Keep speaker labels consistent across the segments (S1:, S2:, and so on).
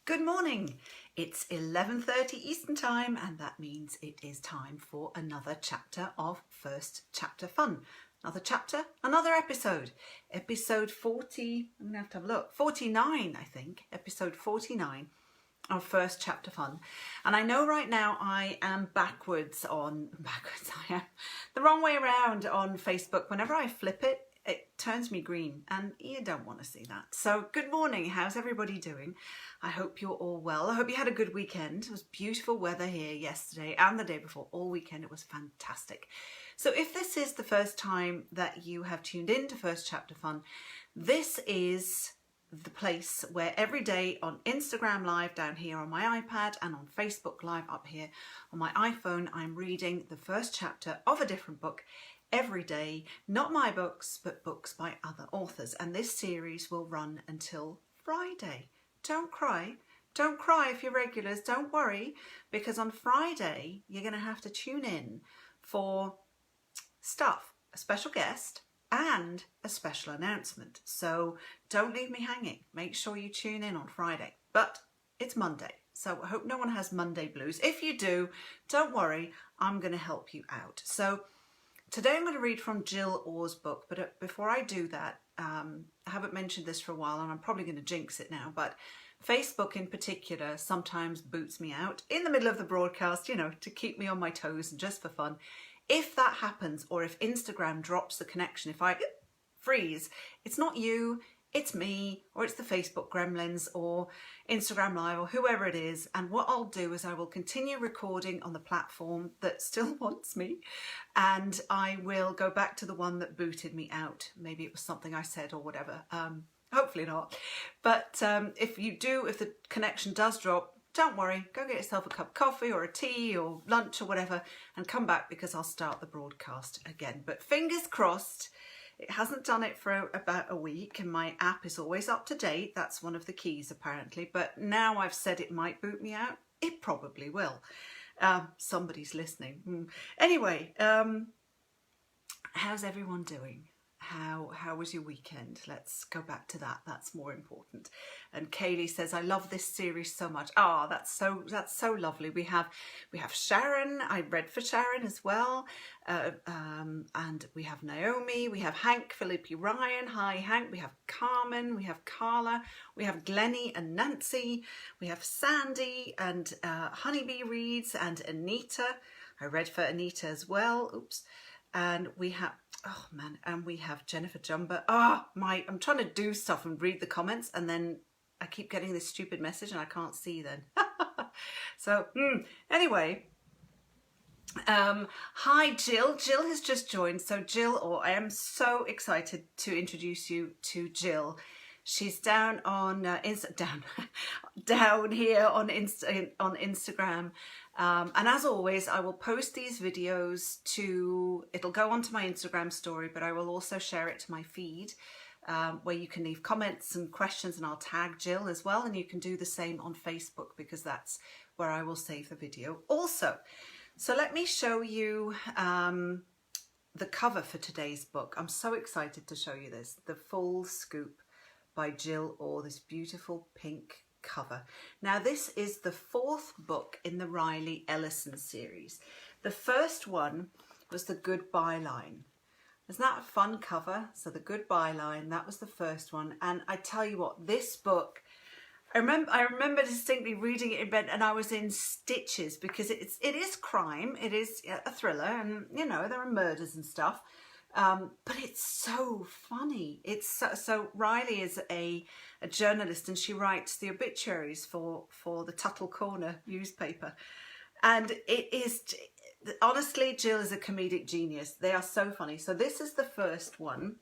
S1: Good morning. It's 11:30 Eastern Time, and that means it is time for another chapter of First Chapter Fun. Another chapter, another episode. Episode 40, I'm gonna have to have a look. 49, I think. Episode 49 of First Chapter Fun. And I know right now I am I am the wrong way around on Facebook. Whenever I flip it, it turns me green, and you don't want to see that. So good morning, how's everybody doing? I hope you're all well. I hope you had a good weekend. It was beautiful weather here yesterday and the day before. All weekend it was fantastic. So if this is the first time that you have tuned in to First Chapter Fun, this is the place where every day on Instagram Live down here on my iPad and on Facebook Live up here on my iPhone, I'm reading the first chapter of a different book every day. Not my books, but books by other authors. And this series will run until Friday. Don't cry. Don't cry if you're regulars. Don't worry, because on Friday you're going to have to tune in for stuff, a special guest and a special announcement. So don't leave me hanging. Make sure you tune in on Friday. But it's Monday, so I hope no one has Monday blues. If you do, don't worry, I'm going to help you out. So today I'm going to read from Jill Orr's book, but before I do that, I haven't mentioned this for a while and I'm probably going to jinx it now, but Facebook in particular sometimes boots me out in the middle of the broadcast, you know, to keep me on my toes and just for fun. If that happens, or if Instagram drops the connection, if I freeze, it's not you, it's me, or it's the Facebook gremlins, or Instagram Live, or whoever it is. And what I'll do is I will continue recording on the platform that still wants me, and I will go back to the one that booted me out. Maybe it was something I said or whatever. Hopefully not. But if the connection does drop, don't worry, go get yourself a cup of coffee or a tea or lunch or whatever and come back, because I'll start the broadcast again. But fingers crossed. It hasn't done it for about a week, and my app is always up to date. That's one of the keys apparently. But now I've said it might boot me out. It probably will. Somebody's listening. Anyway, how's everyone doing? How was your weekend? Let's go back to that. That's more important. And Kaylee says, I love this series so much. Ah, that's so lovely. We have Sharon. I read for Sharon as well. And we have Naomi. We have Hank, Philippi Ryan. Hi, Hank. We have Carmen. We have Carla. We have Glennie and Nancy. We have Sandy and Honeybee reads, and Anita. I read for Anita as well. Oops. And we have, oh man, and we have Jennifer Jumber. I'm trying to do stuff and read the comments, and then I keep getting this stupid message and I can't see then. So anyway, hi Jill. Jill has just joined. So Jill, I am so excited to introduce you to Jill. She's down on down here on Instagram. And as always, I will post these videos it'll go onto my Instagram story, but I will also share it to my feed, where you can leave comments and questions, and I'll tag Jill as well. And you can do the same on Facebook, because that's where I will save the video also. So let me show you the cover for today's book. I'm so excited to show you this, The Full Scoop by Jill Orr, this beautiful pink cover. Now this is the fourth book in the Riley Ellison series. The first one was The Goodbye Line. Isn't that a fun cover? So The Goodbye Line, that was the first one. And I tell you what, this book, I remember distinctly reading it in bed, and I was in stitches, because it is crime, it is a thriller, and you know, there are murders and stuff. But it's so funny. It's so Riley is a journalist, and she writes the obituaries for the Tuttle Corner newspaper. And it is, honestly, Jill is a comedic genius. They are so funny. So this is the first one.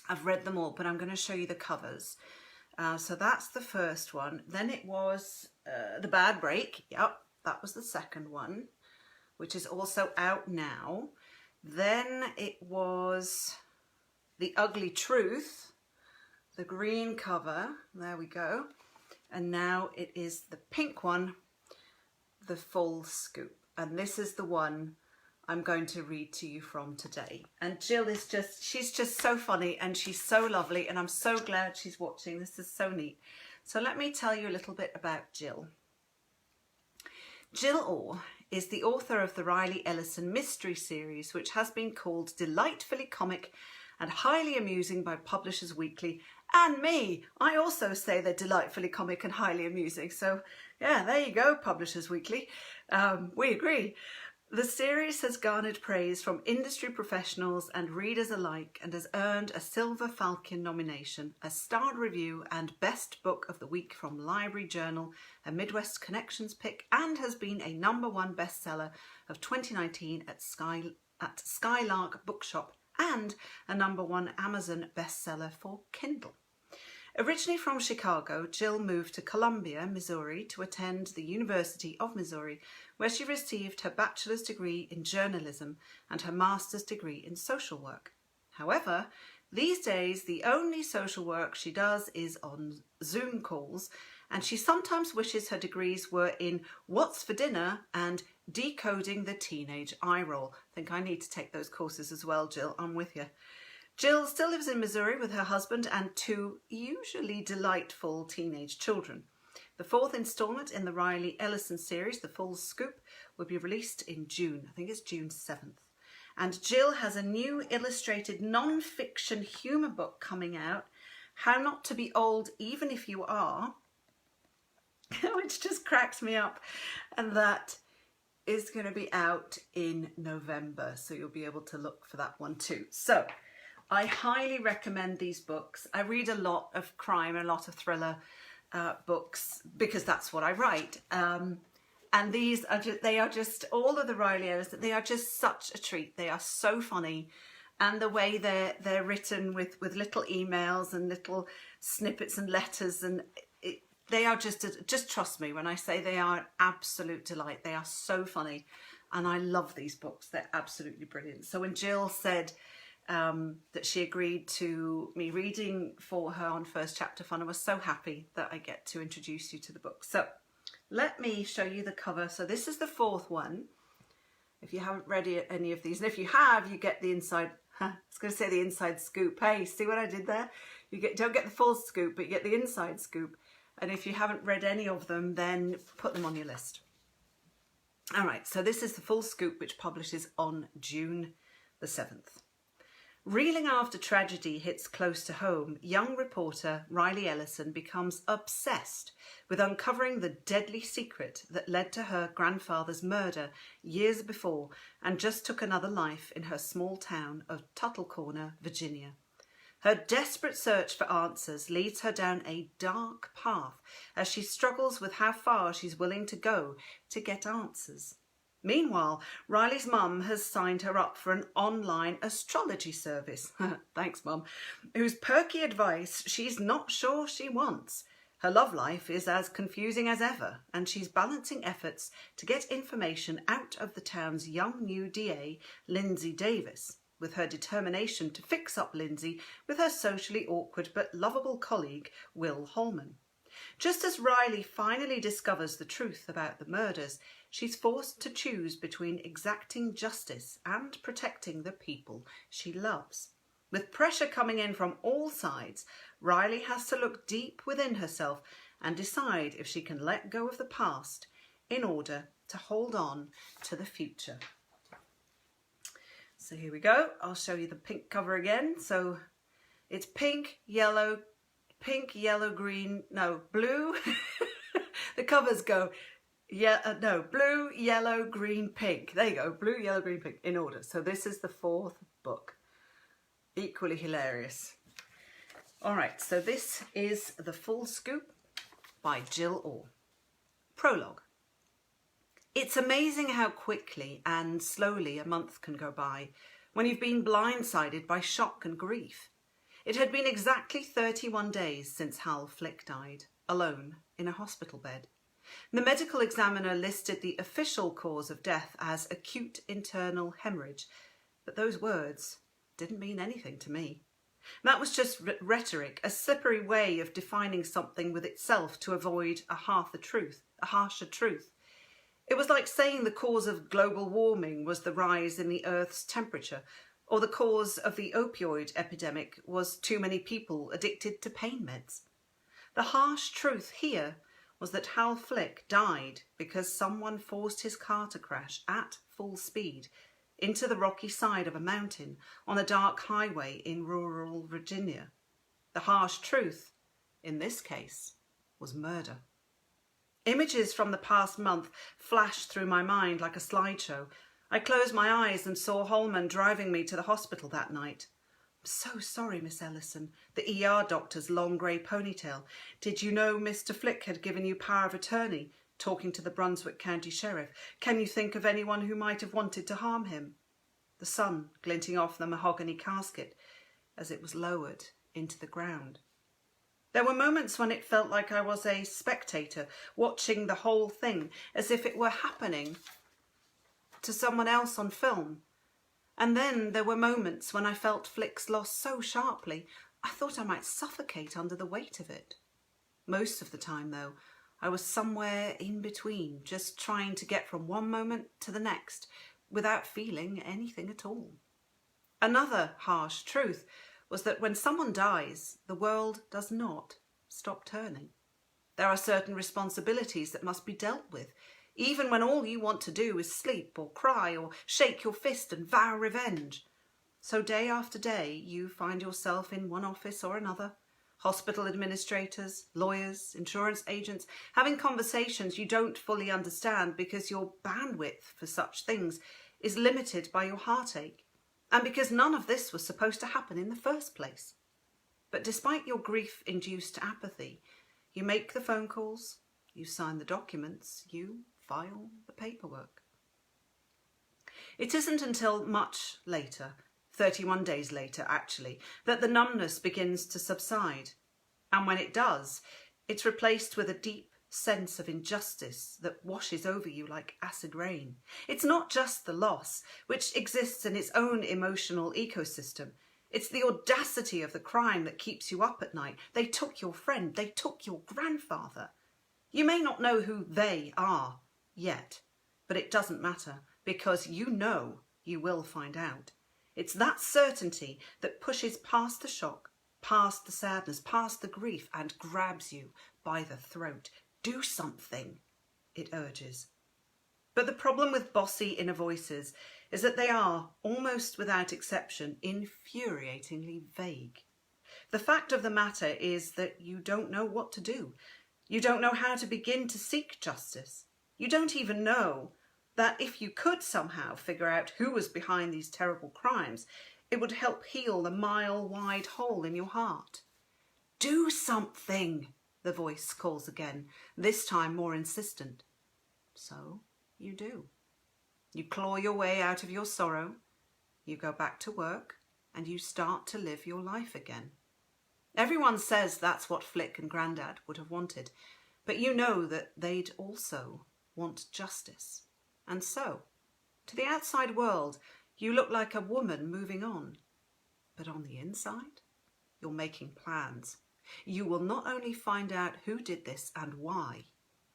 S1: I've read them all, but I'm going to show you the covers. So that's the first one. Then it was The Bad Break. Yep, that was the second one, which is also out now. Then it was The Ugly Truth, the green cover, there we go. And now it is the pink one, The Full Scoop. And this is the one I'm going to read to you from today. And Jill is she's just so funny, and she's so lovely, and I'm so glad she's watching. This is so neat. So let me tell you a little bit about Jill. Jill Orr is the author of the Riley Ellison mystery series, which has been called delightfully comic and highly amusing by Publishers Weekly. And me, I also say they're delightfully comic and highly amusing. So yeah, there you go, Publishers Weekly. We agree. The series has garnered praise from industry professionals and readers alike and has earned a Silver Falcon nomination, a starred review and Best Book of the Week from Library Journal, a Midwest Connections pick, and has been a #1 bestseller of 2019 at Skylark Bookshop and a #1 Amazon bestseller for Kindle. Originally from Chicago, Jill moved to Columbia, Missouri to attend the University of Missouri, where she received her bachelor's degree in journalism and her master's degree in social work. However, these days the only social work she does is on Zoom calls, and she sometimes wishes her degrees were in What's for Dinner and Decoding the Teenage Eye Roll. I think I need to take those courses as well, Jill. I'm with you. Jill still lives in Missouri with her husband and 2 usually delightful teenage children. The 4th instalment in the Riley Ellison series, The Full Scoop, will be released in June. I think it's June 7th. And Jill has a new illustrated non-fiction humour book coming out, How Not to Be Old Even If You Are, which just cracks me up. And that is going to be out in November, so you'll be able to look for that one too. So I highly recommend these books. I read a lot of crime and a lot of thriller books because that's what I write. And these are just all of the Riley Ellison, they are just such a treat. They are so funny. And the way they're written with little emails and little snippets and letters, and they are just trust me when I say they are an absolute delight. They are so funny. And I love these books. They're absolutely brilliant. So when Jill said that she agreed to me reading for her on First Chapter Fun, I was so happy that I get to introduce you to the book. So let me show you the cover. So this is the 4th one. If you haven't read any of these, and if you have, you get the inside, I was going to say the inside scoop. Hey, see what I did there? Don't get the full scoop, but you get the inside scoop. And if you haven't read any of them, then put them on your list. All right, so this is the Full Scoop, which publishes on June the 7th. Reeling after tragedy hits close to home, young reporter Riley Ellison becomes obsessed with uncovering the deadly secret that led to her grandfather's murder years before and just took another life in her small town of Tuttle Corner, Virginia. Her desperate search for answers leads her down a dark path as she struggles with how far she's willing to go to get answers. Meanwhile, Riley's mum has signed her up for an online astrology service, thanks mum, whose perky advice she's not sure she wants. Her love life is as confusing as ever, and she's balancing efforts to get information out of the town's young new DA, Lindsay Davis, with her determination to fix up Lindsay with her socially awkward but lovable colleague, Will Holman. Just as Riley finally discovers the truth about the murders, she's forced to choose between exacting justice and protecting the people she loves. With pressure coming in from all sides, Riley has to look deep within herself and decide if she can let go of the past in order to hold on to the future. So here we go. I'll show you the pink cover again. So it's pink, yellow, green, no, blue. The covers go, blue, yellow, green, pink. There you go, blue, yellow, green, pink, in order. So this is the 4th book. Equally hilarious. All right, so this is The Full Scoop by Jill Orr. Prologue. It's amazing how quickly and slowly a month can go by when you've been blindsided by shock and grief. It had been exactly 31 days since Hal Flick died, alone in a hospital bed. The medical examiner listed the official cause of death as acute internal hemorrhage, but those words didn't mean anything to me. That was just rhetoric, a slippery way of defining something with itself to avoid a harsher truth. It was like saying the cause of global warming was the rise in the Earth's temperature, or the cause of the opioid epidemic was too many people addicted to pain meds. The harsh truth here was that Hal Flick died because someone forced his car to crash at full speed into the rocky side of a mountain on a dark highway in rural Virginia. The harsh truth, in this case, was murder. Images from the past month flashed through my mind like a slideshow. I closed my eyes and saw Holman driving me to the hospital that night. "I'm so sorry, Miss Ellison," the ER doctor's long grey ponytail. "Did you know Mr. Flick had given you power of attorney?" Talking to the Brunswick County Sheriff. "Can you think of anyone who might have wanted to harm him?" The sun glinting off the mahogany casket as it was lowered into the ground. There were moments when it felt like I was a spectator watching the whole thing as if it were happening to someone else on film. And then there were moments when I felt Flick's loss so sharply I thought I might suffocate under the weight of it. Most of the time, though, I was somewhere in between, just trying to get from one moment to the next without feeling anything at all. Another harsh truth was that when someone dies, the world does not stop turning. There are certain responsibilities that must be dealt with, even when all you want to do is sleep or cry or shake your fist and vow revenge. So day after day, you find yourself in one office or another, hospital administrators, lawyers, insurance agents, having conversations you don't fully understand because your bandwidth for such things is limited by your heartache, and because none of this was supposed to happen in the first place. But despite your grief-induced apathy, you make the phone calls, you sign the documents, you file the paperwork. It isn't until much later, 31 days later actually, that the numbness begins to subside. And when it does, it's replaced with a deep sense of injustice that washes over you like acid rain. It's not just the loss, which exists in its own emotional ecosystem. It's the audacity of the crime that keeps you up at night. They took your friend. They took your grandfather. You may not know who they are yet, but it doesn't matter because you know you will find out. It's that certainty that pushes past the shock, past the sadness, past the grief, and grabs you by the throat. Do something, it urges. But the problem with bossy inner voices is that they are, almost without exception, infuriatingly vague. The fact of the matter is that you don't know what to do. You don't know how to begin to seek justice. You don't even know that if you could somehow figure out who was behind these terrible crimes, it would help heal the mile-wide hole in your heart. Do something, the voice calls again, this time more insistent. So you do. You claw your way out of your sorrow, you go back to work, and you start to live your life again. Everyone says that's what Flick and Grandad would have wanted, but you know that they'd also want justice. And so, to the outside world, you look like a woman moving on. But on the inside, you're making plans. You will not only find out who did this and why,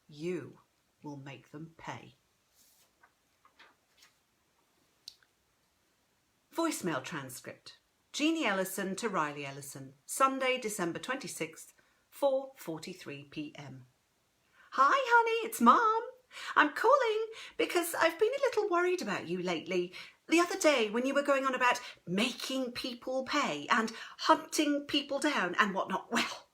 S1: you will make them pay. Voicemail transcript. Jeannie Ellison to Riley Ellison, Sunday, December 26th, 4:43 p.m. Hi, honey, it's Mom. I'm calling because I've been a little worried about you lately. The other day when you were going on about making people pay and hunting people down and whatnot, well,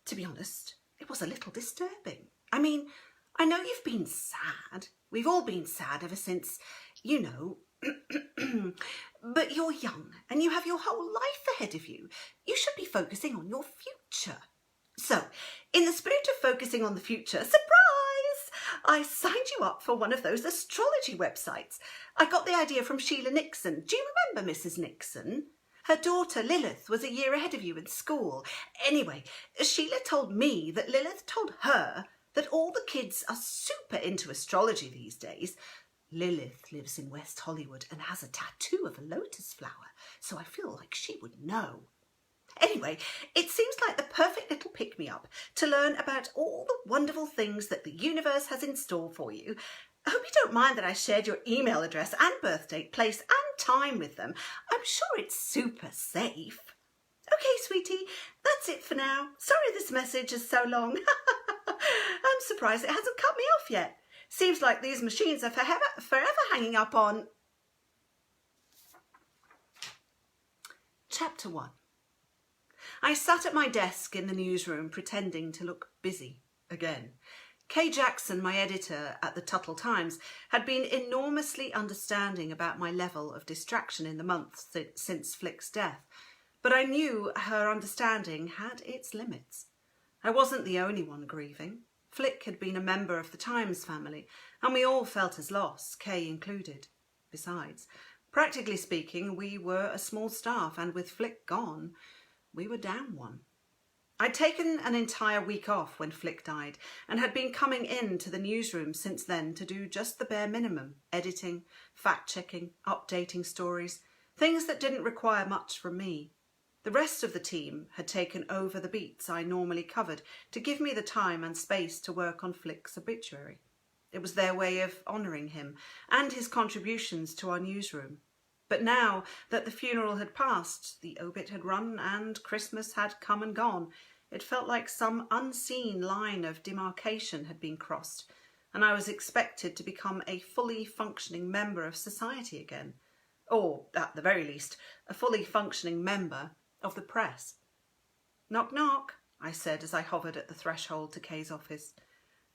S1: to be honest, it was a little disturbing. I mean, I know you've been sad. We've all been sad ever since, you know, but you're young and you have your whole life ahead of you. You should be focusing on your future. So, in the spirit of focusing on the future, surprise! I signed you up for one of those astrology websites. I got the idea from Sheila Nixon. Do you remember Mrs. Nixon? Her daughter Lilith was a year ahead of you in school. Anyway, Sheila told me that Lilith told her that all the kids are super into astrology these days. Lilith lives in West Hollywood and has a tattoo of a lotus flower, so I feel like she would know. Anyway, it seems like the perfect little pick-me-up to learn about all the wonderful things that the universe has in store for you. I hope you don't mind that I shared your email address and birth date, place and time with them. I'm sure it's super safe. Okay, sweetie, that's it for now. Sorry this message is so long. I'm surprised it hasn't cut me off yet. Seems like these machines are forever hanging up on... Chapter 1. I sat at my desk in the newsroom pretending to look busy again. Kay Jackson, my editor at the Tuttle Times, had been enormously understanding about my level of distraction in the months since Flick's death, but I knew her understanding had its limits. I wasn't the only one grieving. Flick had been a member of the Times family, and we all felt his loss, Kay included. Besides, practically speaking, we were a small staff, and with Flick gone, we were down one. I'd taken an entire week off when Flick died and had been coming in to the newsroom since then to do just the bare minimum, editing, fact-checking, updating stories, things that didn't require much from me. The rest of the team had taken over the beats I normally covered to give me the time and space to work on Flick's obituary. It was their way of honouring him and his contributions to our newsroom. But now that the funeral had passed, the obit had run and Christmas had come and gone, it felt like some unseen line of demarcation had been crossed, and I was expected to become a fully functioning member of society again, or, at the very least, a fully functioning member of the press. "Knock, knock," I said as I hovered at the threshold to Kay's office.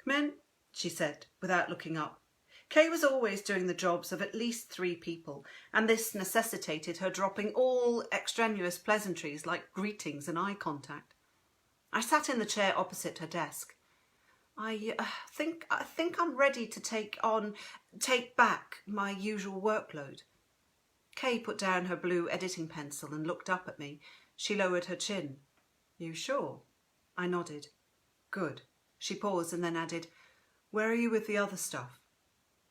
S1: "Come in," she said, without looking up. Kay was always doing the jobs of at least 3 people, and this necessitated her dropping all extraneous pleasantries like greetings and eye contact. I sat in the chair opposite her desk. I think I'm ready to take back my usual workload." Kay put down her blue editing pencil and looked up at me. She lowered her chin. "You sure?" I nodded. "Good." She paused and then added, "Where are you with the other stuff?"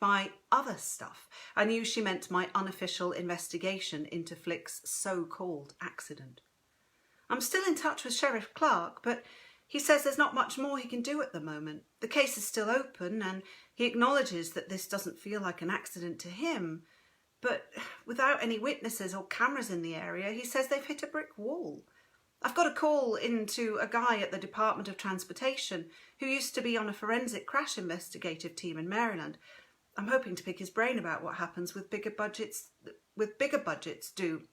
S1: By other stuff, I knew she meant my unofficial investigation into Flick's so-called accident. "I'm still in touch with Sheriff Clark, but he says there's not much more he can do at the moment. The case is still open, and he acknowledges that this doesn't feel like an accident to him. But without any witnesses or cameras in the area, he says they've hit a brick wall. I've got a call into a guy at the Department of Transportation who used to be on a forensic crash investigative team in Maryland. I'm hoping to pick his brain about what happens with bigger budgets do.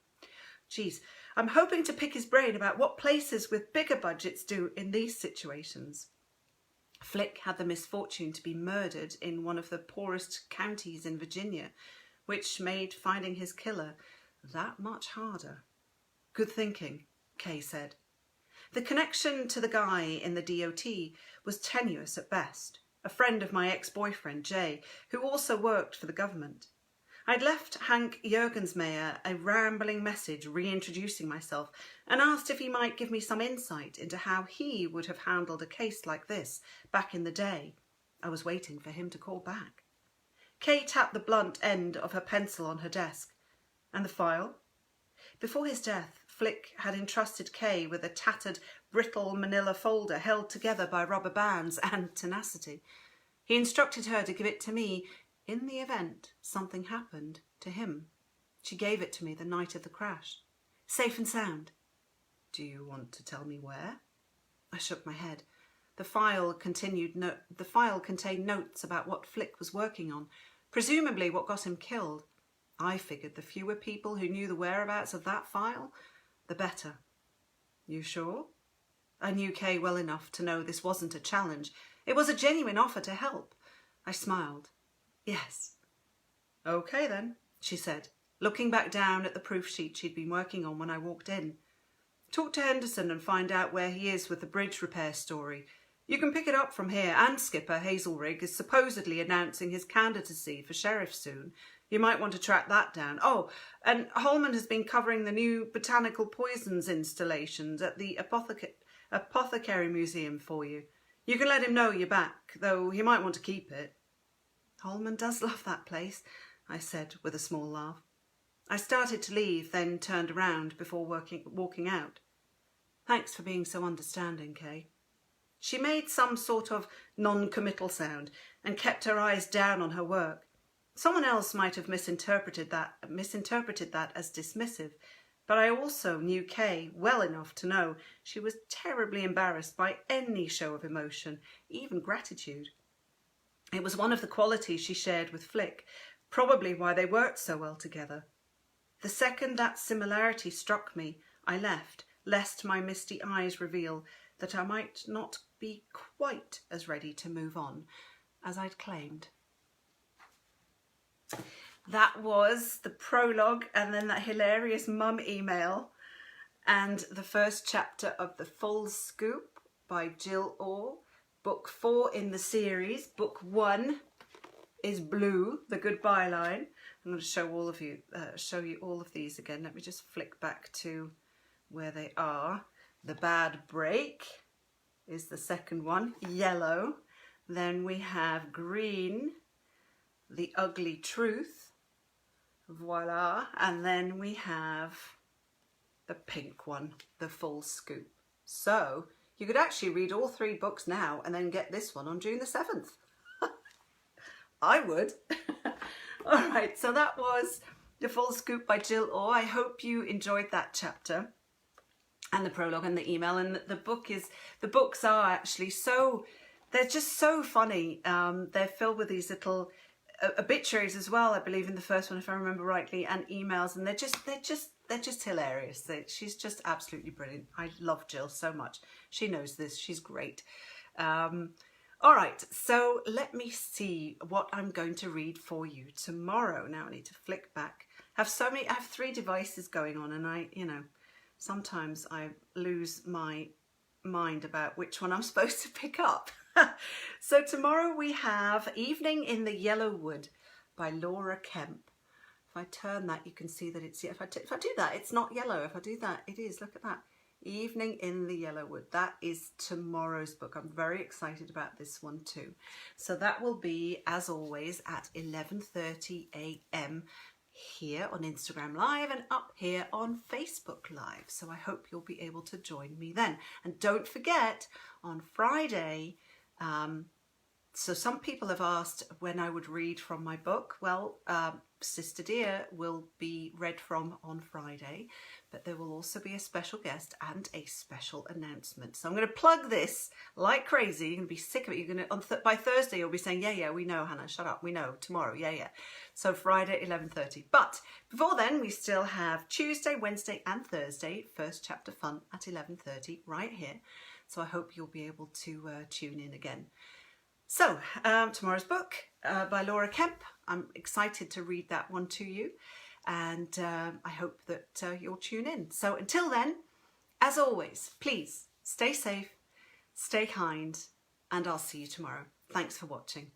S1: I'm hoping to pick his brain about what places with bigger budgets do in these situations." Flick had the misfortune to be murdered in one of the poorest counties in Virginia, which made finding his killer that much harder. "Good thinking," Kay said. The connection to the guy in the DOT was tenuous at best. A friend of my ex-boyfriend, Jay, who also worked for the government. I'd left Hank Juergensmeyer a rambling message reintroducing myself and asked if he might give me some insight into how he would have handled a case like this back in the day. I was waiting for him to call back. Kay tapped the blunt end of her pencil on her desk. "And the file?" Before his death, Flick had entrusted Kay with a tattered, brittle manila folder held together by rubber bands and tenacity. He instructed her to give it to me in the event something happened to him. She gave it to me the night of the crash. "Safe and sound." "Do you want to tell me where?" I shook my head. The file contained notes about what Flick was working on, presumably what got him killed. I figured the fewer people who knew the whereabouts of that file, the better. "You sure?" I knew Kay well enough to know this wasn't a challenge. It was a genuine offer to help. I smiled. "Yes." "Okay then," she said, looking back down at the proof sheet she'd been working on when I walked in. "Talk to Henderson and find out where he is with the bridge repair story. You can pick it up from here, and Skipper Hazelrig is supposedly announcing his candidacy for sheriff soon. You might want to track that down. Oh, and Holman has been covering the new botanical poisons installations at the Apothecary Museum for you. You can let him know you're back, though he might want to keep it." "Holman does love that place," I said with a small laugh. I started to leave, then turned around before walking out. "Thanks for being so understanding, Kay." She made some sort of non-committal sound and kept her eyes down on her work. Someone else might have misinterpreted that as dismissive, But I also knew Kay well enough to know she was terribly embarrassed by any show of emotion, even gratitude. It was one of the qualities she shared with Flick, probably why they worked so well together. The second that similarity struck me, I left, lest my misty eyes reveal that I might not be quite as ready to move on as I'd claimed. That was the prologue and then that hilarious mum email and the first chapter of The Full Scoop by Jill Orr, book 4 in the series. Book 1 is Blue, the goodbye line. I'm going to show you all of these again. Let me just flick back to where they are. The Bad Break is the second one, Yellow. Then we have Green, The Ugly Truth, voila. And then we have the pink one, The Full Scoop. So you could actually read all 3 books now and then get this one on June the 7th. I would. All right, so that was The Full Scoop by Jill Orr. I hope you enjoyed that chapter and the prologue and the email. And the books are actually they're just so funny. They're filled with these little obituaries as well, I believe, in the first one, if I remember rightly, and emails, and they're just hilarious. She's just absolutely brilliant. I love Jill so much. She knows this. She's great. All right, so let me see what I'm going to read for you tomorrow. Now I need to flick back. I have 3 devices going on, and sometimes I lose my mind about which one I'm supposed to pick up. So tomorrow we have Evening in the Yellow Wood by Laura Kemp. If I turn that, you can see that it's, if I do that, it's not yellow. If I do that, it is. Look at that. Evening in the Yellow Wood. That is tomorrow's book. I'm very excited about this one too. So that will be, as always, at 11:30 a.m. here on Instagram Live and up here on Facebook Live. So I hope you'll be able to join me then. And don't forget, on Friday, so some people have asked when I would read from my book. Well, Sister Dear will be read from on Friday, but there will also be a special guest and a special announcement. So I'm going to plug this like crazy. You're going to be sick of it. You're going to by Thursday you'll be saying, yeah, we know, Hannah, shut up, we know. Tomorrow, yeah. So Friday 11:30. But before then, we still have Tuesday, Wednesday, and Thursday first chapter fun at 11:30 right here. So I hope you'll be able to tune in again. So, tomorrow's book by Laura Kemp. I'm excited to read that one to you, and I hope that you'll tune in. So until then, as always, please stay safe, stay kind, and I'll see you tomorrow. Thanks for watching.